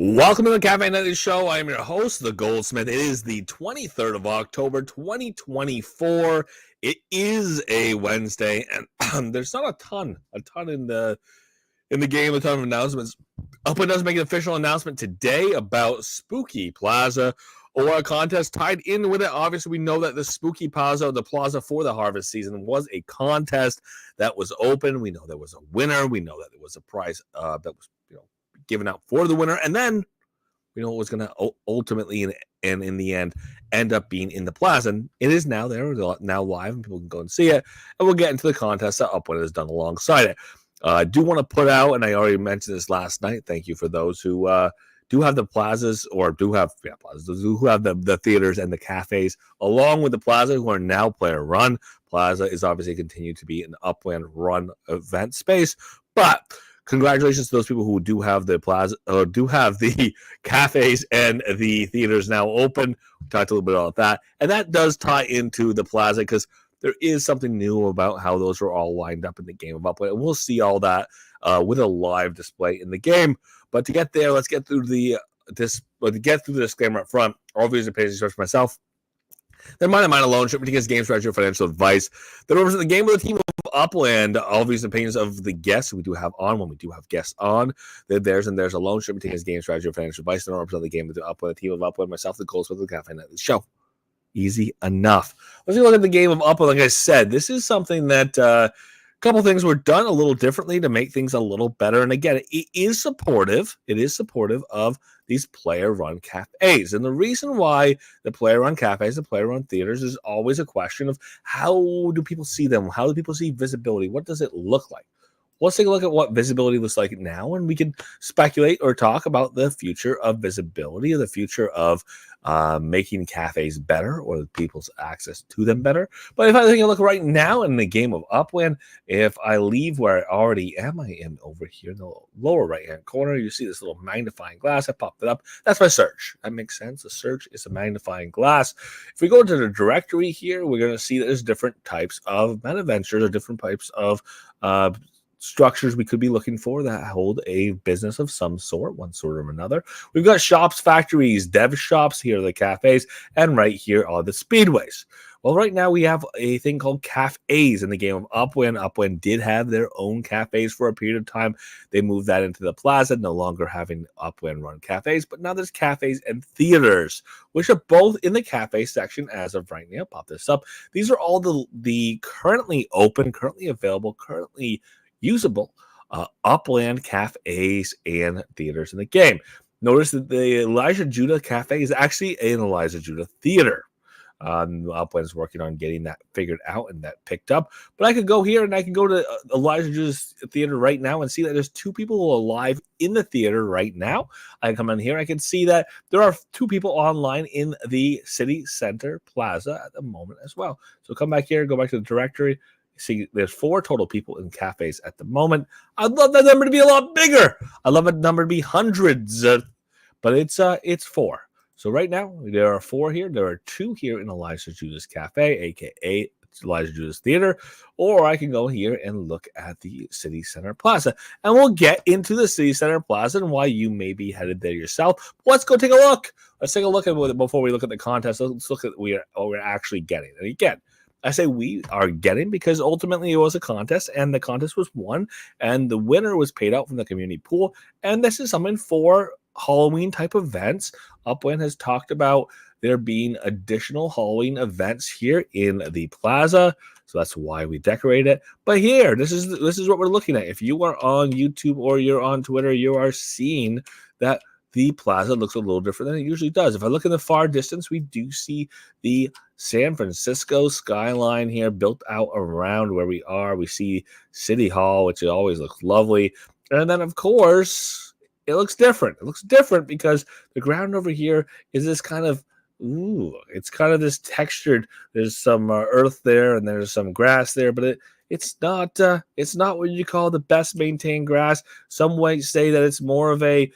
Welcome to the Cafe Nightly Show. I am your host, the Goldsmith. It is the 23rd of October, 2024. It is a Wednesday, and there's not a ton in the game, a ton of announcements. Upland does make an official announcement today about Spooky Plaza, or a contest tied in with it. Obviously, we know that the Spooky Plaza, the Plaza for the harvest season, was a contest that was open. We know there was a winner. We know that there was a prize that was given out for the winner, and then we know it was going to ultimately and in the end up being in the Plaza. And it is now there, now live, and people can go and see it. And we'll get into the contest that Upland has done alongside it. I do want to put out, and I already mentioned this last night, thank you for those who do have the plazas, or do have plazas, who have the theaters and the cafes along with the Plaza, who are now player run. Plaza is obviously continued to be an Upland run event space, but congratulations to those people who do have the Plaza, or do have the cafes and the theaters now open. We talked a little bit about that, and that does tie into the Plaza because there is something new about how those are all lined up in the game of Upland, and we'll see all that with a live display in the game. But to get there, let's get through the disclaimer up front. All views and opinions expressed for myself. They're mine alone. Shouldn't be taken as game strategy or financial advice. They represent the game of the team of Upland. All views and opinions of the guests we do have on, when we do have guests on, they're theirs and theirs alone. Shouldn't be taken as game strategy or financial advice. They don't represent the game of the Upland, the team of Upland, myself, the Goldsmith, the Cafe Nightly Show. Easy enough. Let's look at the game of Upland. Like I said, this is something that a couple things were done a little differently to make things a little better. And again, it is supportive. It is supportive of these player-run cafes. And the reason why the player-run cafes, the player-run theaters, is always a question of how do people see them? How do people see visibility? What does it look like? Let's take a look at what visibility looks like now, and we can speculate or talk about the future of visibility, or the future of making cafes better, or people's access to them better. But if I take a look right now in the game of Upland, if I leave where I already am, I am over here in the lower right-hand corner. You see this little magnifying glass. I popped it up. That's my search. That makes sense. The search is a magnifying glass. If we go to the directory here, we're going to see that there's different types of meta ventures, or different types of structures we could be looking for that hold a business of some sort, one sort or another. We've got shops, factories, dev shops. Here are the cafes, and right here are the speedways. Well, right now we have a thing called cafes in the game of Upland. Upland did have their own cafes for a period of time. They moved that into the Plaza, no longer having Upland run cafes, but now there's cafes and theaters, which are both in the cafe section as of right now. Pop this up. These are all the currently open, currently available, currently usable Upland cafes and theaters in the game. Notice that the Elijah Judah Cafe is actually an Elijah Judah theater. Upland is working on getting that figured out and that picked up. But I could go here and I can go to Elijah Judah's theater right now and see that there's two people who are alive in the theater right now. I can come in here. I can see that there are two people online in the City Center Plaza at the moment as well. So come back here, go back to the directory. See, there's 4 total people in cafes at the moment. I'd love that number to be a lot bigger. I'd love that number to be hundreds, but it's 4. So right now, there are 4 here. There are 2 here in Elijah Judah's Cafe, a.k.a. Elijah Judah's Theater, or I can go here and look at the City Center Plaza, and we'll get into the City Center Plaza and why you may be headed there yourself. Let's go take a look. Let's take a look at it before we look at the contest. Let's look at what we're actually getting. And again, I say we are getting because ultimately it was a contest, and the contest was won, and the winner was paid out from the community pool. And this is something for Halloween type events. Upland has talked about there being additional Halloween events here in the Plaza, so that's why we decorate it. But here, this is what we're looking at. If you are on YouTube or you're on Twitter, you are seeing that the Plaza looks a little different than it usually does. If I look in the far distance, we do see the San Francisco skyline here built out around where we are. We see City Hall, which always looks lovely. And then, of course, it looks different. It looks different because the ground over here is this kind of, it's kind of this textured. There's some earth there and there's some grass there, but it's not what you call the best maintained grass. Some might say that it's more of a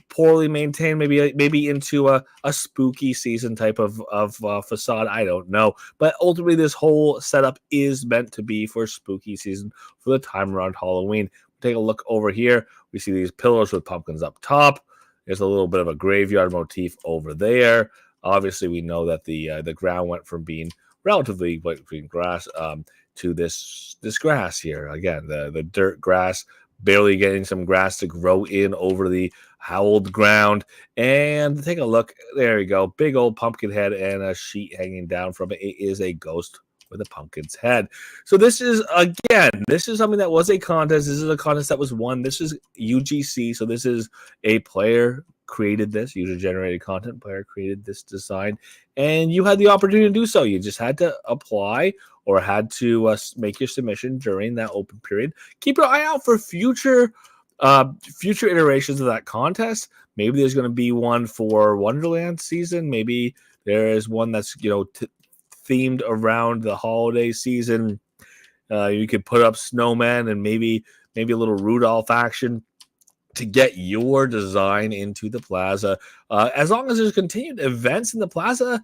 poorly maintained, maybe into a spooky season type of facade. I don't know, but ultimately this whole setup is meant to be for spooky season, for the time around Halloween. Take a look over here. We see these pillars with pumpkins up top. There's a little bit of a graveyard motif over there. Obviously, we know that the ground went from being relatively wet green grass to this grass here. Again, the dirt grass, barely getting some grass to grow in over the howled ground. And take a look. There you go. Big old pumpkin head and a sheet hanging down from it. It is a ghost with a pumpkin's head. So this is, again, this is something that was a contest. This is a contest that was won. This is UGC. So this is a player created this, user-generated content player created this design, and you had the opportunity to do so. You just had to apply or had to make your submission during that open period. Keep an eye out for future iterations of that contest. Maybe there's going to be one for Wonderland season. Maybe there is one that's themed around the holiday season. You could put up snowmen and maybe a little Rudolph action to get your design into the Plaza. As long as there's continued events in the Plaza,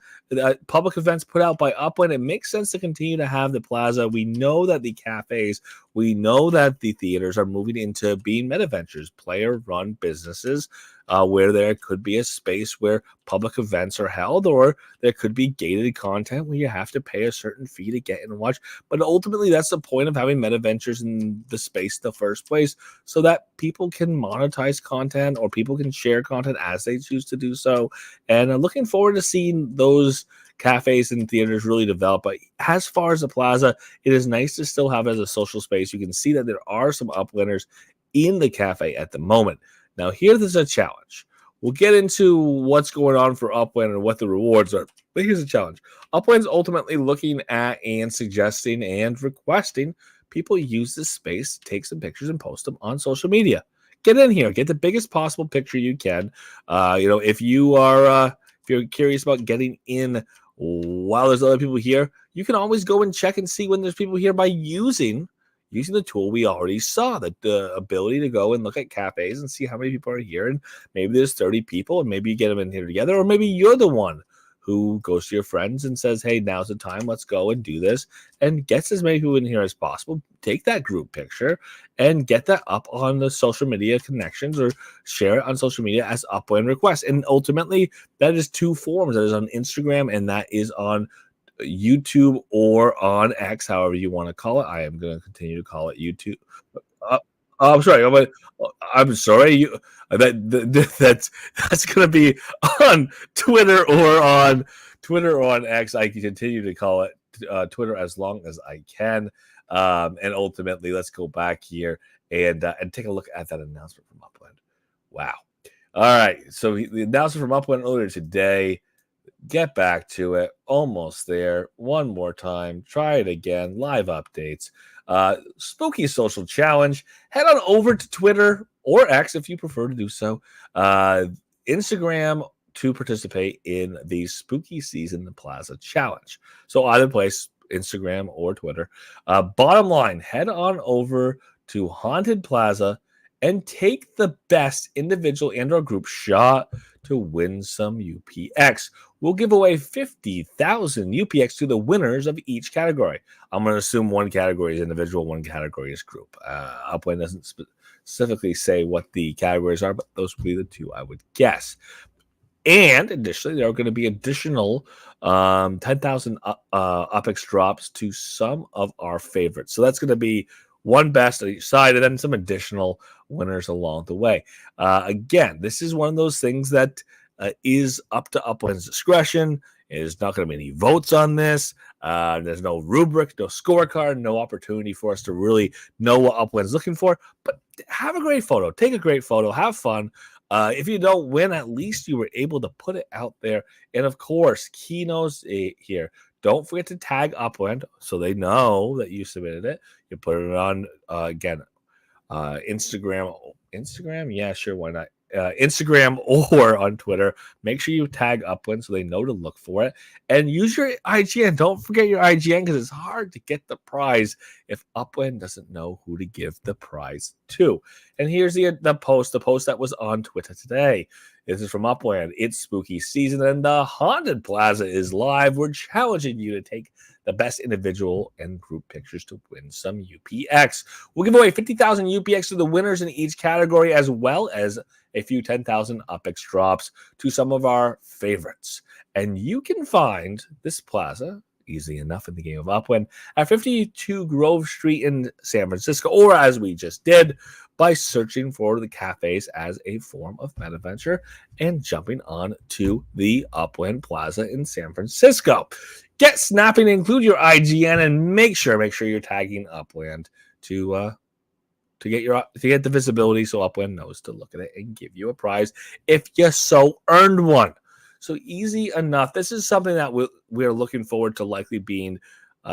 public events put out by Upland, it makes sense to continue to have the Plaza. We know that the cafes, we know that the theaters are moving into being meta ventures, player-run businesses, where there could be a space where public events are held, or there could be gated content where you have to pay a certain fee to get in and watch. But ultimately, that's the point of having meta ventures in the space in the first place, so that people can monetize content or people can share content as they choose to do so. And looking forward to seeing those cafes and theaters really develop. But as far as the Plaza, it is nice to still have it as a social space. You can see that there are some uplanders in the cafe at the moment. Now, here's a challenge. We'll get into what's going on for Upland and what the rewards are. But here's a challenge. Upland's ultimately looking at and suggesting and requesting people use this space, take some pictures and post them on social media. Get in here. Get the biggest possible picture you can. If you're curious about getting in while there's other people here, you can always go and check and see when there's people here by using the tool we already saw, the ability to go and look at cafes and see how many people are here. And maybe there's 30 people and maybe you get them in here together, or maybe you're the one who goes to your friends and says, hey, now's the time, let's go and do this, and gets as many people in here as possible. Take that group picture and get that up on the social media connections or share it on social media as Upland requests. And ultimately, that is two forms. That is on Instagram and that is on YouTube or on X, however you want to call it. I am going to continue to call it YouTube. I'm sorry. I'm sorry. That's going to be on Twitter or on X. I can continue to call it Twitter as long as I can. And ultimately, let's go back here and take a look at that announcement from Upland. Wow. All right. So the announcement from Upland earlier today. Get back to it. Almost there. One more time. Try it again. Live updates. Spooky Social Challenge. Head on over to Twitter or X if you prefer to do so. Instagram to participate in the Spooky Season Plaza Challenge. So either place, Instagram or Twitter. Bottom line, head on over to Haunted Plaza and take the best individual and or group shot to win some UPX. We'll give away 50,000 UPX to the winners of each category. I'm going to assume one category is individual, one category is group. Upland doesn't specifically say what the categories are, but those would be the two I would guess. And additionally, there are going to be additional 10,000 UPX drops to some of our favorites. So that's going to be one best on each side, and then some additional winners along the way. Again, this is one of those things that is up to Upland's discretion. There's not going to be any votes on this. There's no rubric, no scorecard, no opportunity for us to really know what Upland's looking for. But have a great photo. Take a great photo. Have fun. If you don't win, at least you were able to put it out there. And of course, keynotes here. Don't forget to tag Upland so they know that you submitted it. You put it on, again, Instagram. Instagram? Yeah, sure. Why not? Instagram or on Twitter. Make sure you tag Upland so they know to look for it. And use your IGN. Don't forget your IGN because it's hard to get the prize if Upland doesn't know who to give the prize too. And here's the post that was on Twitter today. This is from Upland. It's spooky season and the Haunted Plaza is live. We're challenging you to take the best individual and group pictures to win some UPX. We'll give away 50,000 UPX to the winners in each category, as well as a few 10,000 UPX drops to some of our favorites. And you can find this plaza easy enough in the game of Upland at 52 Grove Street in San Francisco, or as we just did, by searching for the cafes as a form of meta adventure and jumping on to the Upland Plaza in San Francisco. Get snapping, include your IGN, and make sure you're tagging Upland to get the visibility so Upland knows to look at it and give you a prize if you so earned one. So easy enough. This is something that we're looking forward to likely being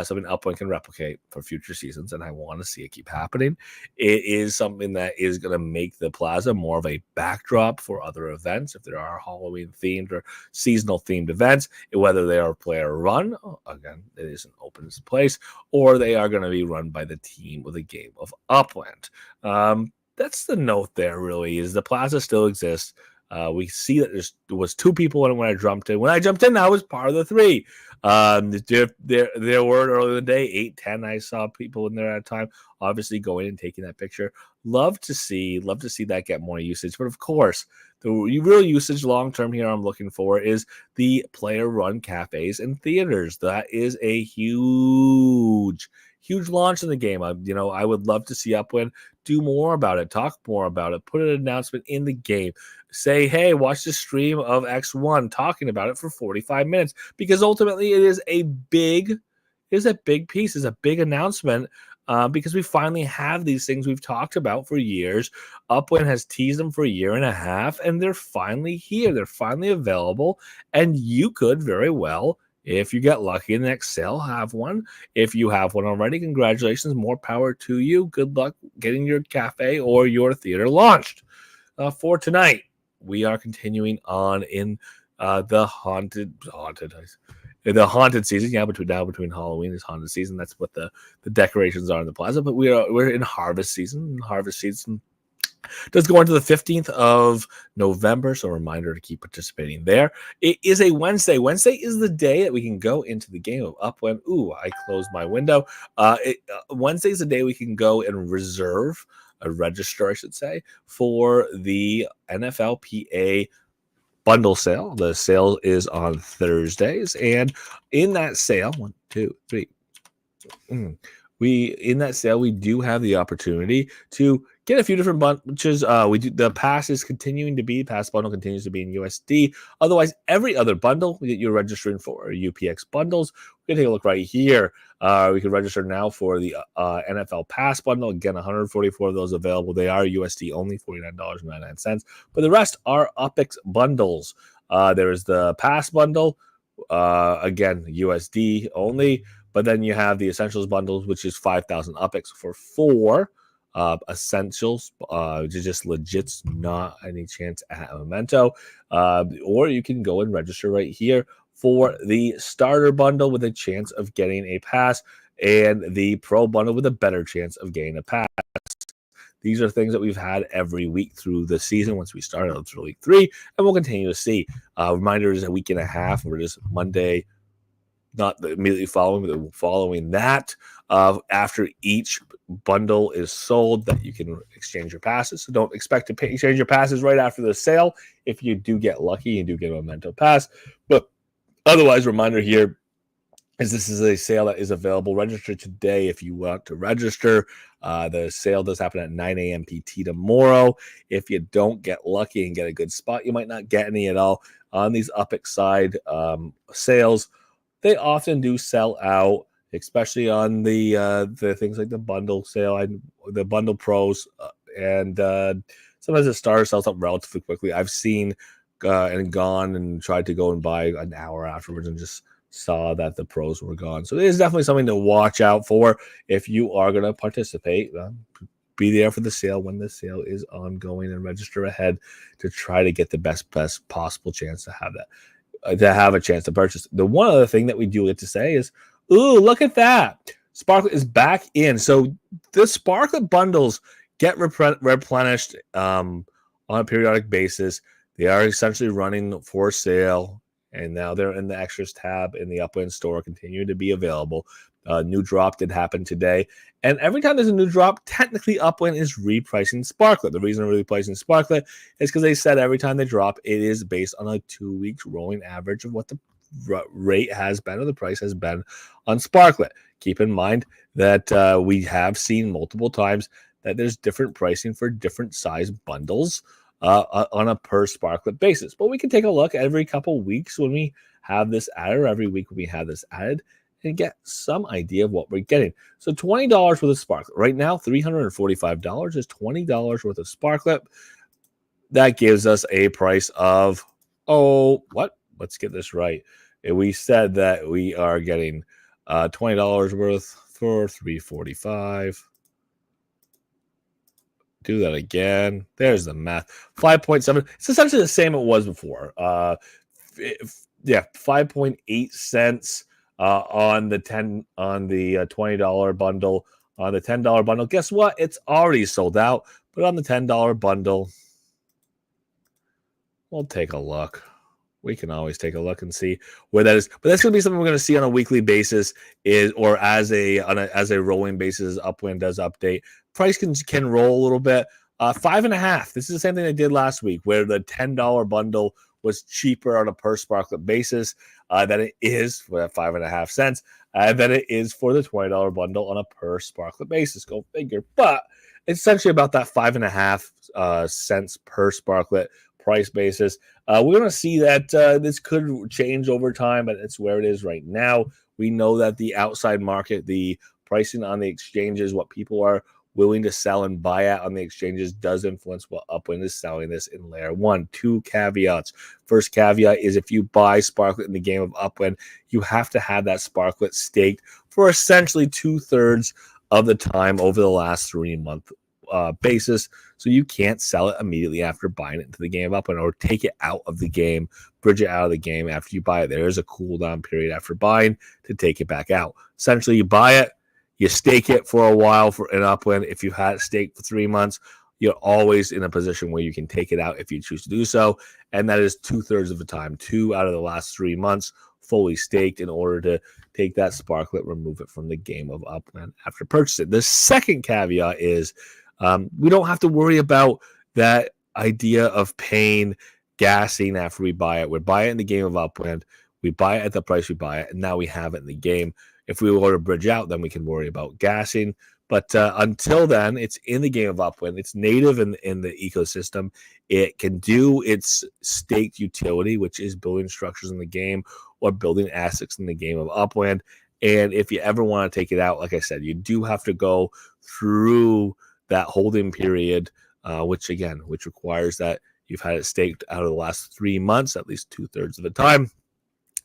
something Upland can replicate for future seasons, and I want to see it keep happening. It is something that is going to make the plaza more of a backdrop for other events. If there are Halloween themed or seasonal themed events, whether they are player run, again, it is an open place, or they are going to be run by the team with a game of Upland. That's the note there, really, is the plaza still exists. We see that there was 2 people in it when I jumped in. When I jumped in, I was part of the 3. There were earlier in the day 8, 10. I saw people in there at a time, obviously going and taking that picture. Love to see that get more usage. But of course, the real usage long term here I'm looking for is the player run cafes and theaters. That is a huge launch in the game. I would love to see Upland do more about it, talk more about it, put an announcement in the game, say, hey, watch the stream of X1 talking about it for 45 minutes, because ultimately it is a big piece, is a big announcement, because we finally have these things we've talked about for years. Upland has teased them for a year and a half, and they're finally here. They're finally available, and you could very well, if you get lucky in the next sale, have one. If you have one already, congratulations, more power to you. Good luck getting your cafe or your theater launched. For tonight, we are continuing on in the haunted season. Yeah, between Halloween is haunted season. That's what the decorations are in the plaza. But we're in harvest season. Harvest season does go into the 15th of November, so a reminder to keep participating there. It is a Wednesday. Wednesday is the day that we can go into the game of Upland. Ooh, I closed my window. Wednesday is the day we can go and register, I should say, for the NFLPA bundle sale. The sale is on Thursdays, and in that sale, 1, 2, 3. In that sale, we do have the opportunity to get a few different bunches. The pass bundle continues to be in USD. Otherwise, every other bundle that you're registering for are UPX bundles. We can take a look right here. We can register now for the NFL Pass bundle. Again, 144 of those available. They are USD only, $49.99. But the rest are UPX bundles. There is the Pass bundle, again, USD only. But then you have the Essentials bundles, which is 5,000 UPX for 4 Essentials. Just legit, not any chance at a Memento. Or you can go and register right here for the starter bundle with a chance of getting a pass, and the pro bundle with a better chance of getting a pass. These are things that we've had every week through the season once we started through week 3, and we'll continue to see. Reminder is a week and a half. We're just Monday, not immediately following, but following that, after each bundle is sold, that you can exchange your passes. So don't expect to exchange your passes right after the sale. If you do get lucky, you do get a Memento pass. But otherwise, reminder here is this is a sale that is available. Register today if you want to register. The sale does happen at 9 a.m. PT tomorrow. If you don't get lucky and get a good spot, you might not get any at all. On these UPX side sales, they often do sell out, especially on the things like the bundle sale and the bundle pros, and sometimes the starter sells out relatively quickly. I've seen and gone and tried to go and buy an hour afterwards and just saw that the pros were gone. So it is definitely something to watch out for if you are going to participate. Be there for the sale when the sale is ongoing and register ahead to try to get the best possible chance to have that. To have a chance to purchase. The one other thing that we do get to say is, ooh, look at that. Sparklet is back in. So the Sparklet bundles get replenished on a periodic basis. They are essentially running for sale, and now they're in the extras tab in the Upland store, continue to be available. New drop did happen today. And every time there's a new drop, technically Upland is repricing Sparklet. The reason they're repricing Sparklet is because they said every time they drop, it is based on a 2 weeks rolling average of what the rate has been or the price has been on Sparklet. Keep in mind that we have seen multiple times that there's different pricing for different size bundles on a per Sparklet basis. But we can take a look every couple weeks when we have this added, or every week when we have this added, and get some idea of what we're getting. So $20 worth of Sparklet. Right now, $345 is $20 worth of Sparklet. That gives us a price of, let's get this right. We said that we are getting $20 worth for $345. Do that again. There's the math. 5.7. It's essentially the same it was before. 5.8 cents on the $20 bundle. On the $10 bundle, guess what? It's already sold out. But on the $10 bundle, we'll take a look. We can always take a look and see where that is. But that's going to be something we're going to see on a weekly basis, or as a rolling basis. Upland does update. Price can roll a little bit. 5.5. This is the same thing I did last week, where the $10 bundle was cheaper on a per Sparklet basis than it is for 5.5 cents, than it is for the $20 bundle on a per Sparklet basis. Go figure. But it's essentially about that 5.5 cents per Sparklet price basis. We're going to see that this could change over time, but it's where it is right now. We know that the outside market, the pricing on the exchanges, what people are willing to sell and buy at on the exchanges, does influence what Upland is selling this in layer 1. 2 caveats. First caveat is if you buy Sparklet in the game of Upland, you have to have that Sparklet staked for essentially 2/3 of the time over the last 3-month basis. So you can't sell it immediately after buying it into the game of Upland, or take it out of the game, bridge it out of the game after you buy it. There is a cooldown period after buying to take it back out. Essentially, you buy it, you stake it for a while for an Upland. If you had it staked for 3 months, you're always in a position where you can take it out if you choose to do so. And that is 2/3 of the time, 2 out of the last 3 months fully staked in order to take that Sparklet, remove it from the game of Upland after purchasing. The second caveat is we don't have to worry about that idea of paying gassing after we buy it. We buy it in the game of Upland. We buy it at the price we buy it, and now we have it in the game. If we were to bridge out, then we can worry about gassing. But until then, it's in the game of Upland. It's native in the ecosystem. It can do its staked utility, which is building structures in the game or building assets in the game of Upland. And if you ever want to take it out, like I said, you do have to go through that holding period, which requires that you've had it staked out of the last 3 months, at least 2/3 of the time.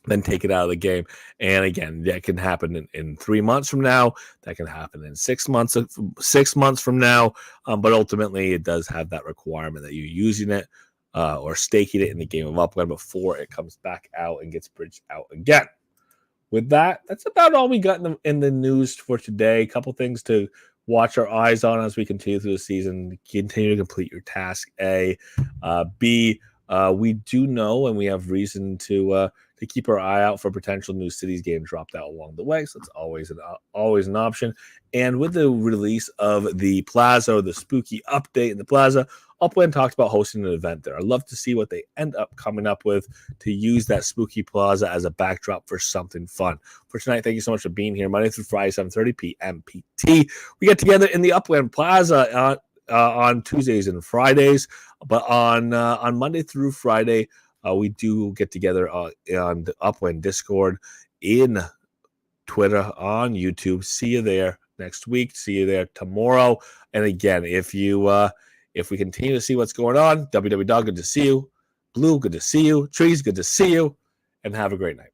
Then take it out of the game. And again, that can happen in 3 months from now. That can happen in 6 months, 6 months from now. But ultimately, it does have that requirement that you're using it or staking it in the game of Upland before it comes back out and gets bridged out again. With that, that's about all we got in the news for today. A couple things to watch our eyes on as we continue through the season. Continue to complete your task A. B, we do know, and we have reason to keep our eye out for potential new cities getting dropped out along the way. So it's always an option. And with the release of the Plaza, or the spooky update in the Plaza, Upland talked about hosting an event there. I'd love to see what they end up coming up with to use that spooky Plaza as a backdrop for something fun. For tonight, thank you so much for being here. Monday through Friday, 7:30 p.m. PT. We get together in the Upland Plaza on Tuesdays and Fridays, but on Monday through Friday, we do get together on the Upland Discord, in Twitter, on YouTube. See you there next week. See you there tomorrow. And again, if we continue to see what's going on, WW Dog, good to see you. Blue, good to see you. Trees, good to see you. And have a great night.